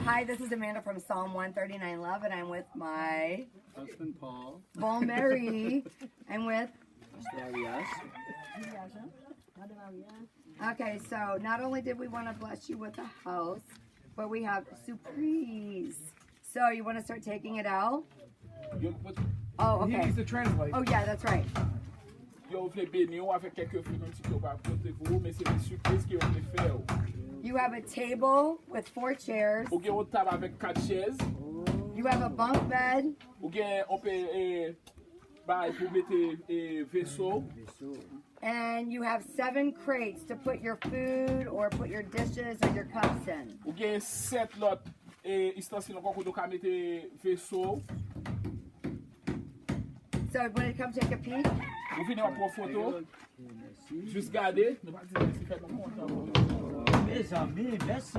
Hi, this is Amanda from Psalm 139 Love, and I'm with my husband Paul. Bon Mary. I'm with Arias. Okay, so not only did we want to bless you with a house, but we have surprise. So you want to start taking it out? Oh, okay. He needs to translate. Oh, yeah, that's right. You have a table with 4 chairs. You have a bunk bed. And you have 7 crates to put your food or put your dishes or your cups in. So when it comes, take a peek. Mes amis, merci.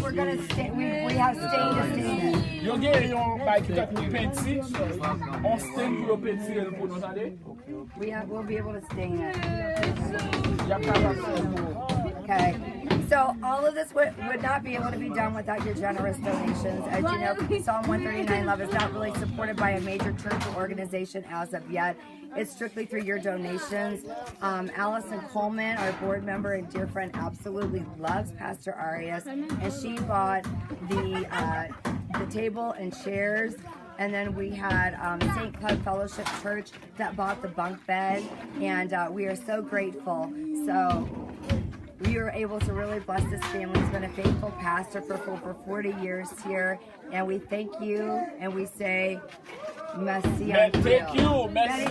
We're gonna stay. We have staying to stay. We'll be able to stay in it. Okay. So all of this would not be able to be done without your generous donations. As you know, Psalm 139 Love is not really supported by a major church or organization as of yet. It's strictly through your donations. Allison Coleman, our board member and dear friend, absolutely loves Pastor Arias, and she bought the table and chairs. And then we had St. Cloud Fellowship Church that bought the bunk bed, and we are so grateful. So we were able to really bless this family. He's been a faithful pastor for over 40 years here, and we thank you, and we say, merci. Thank you. Merci.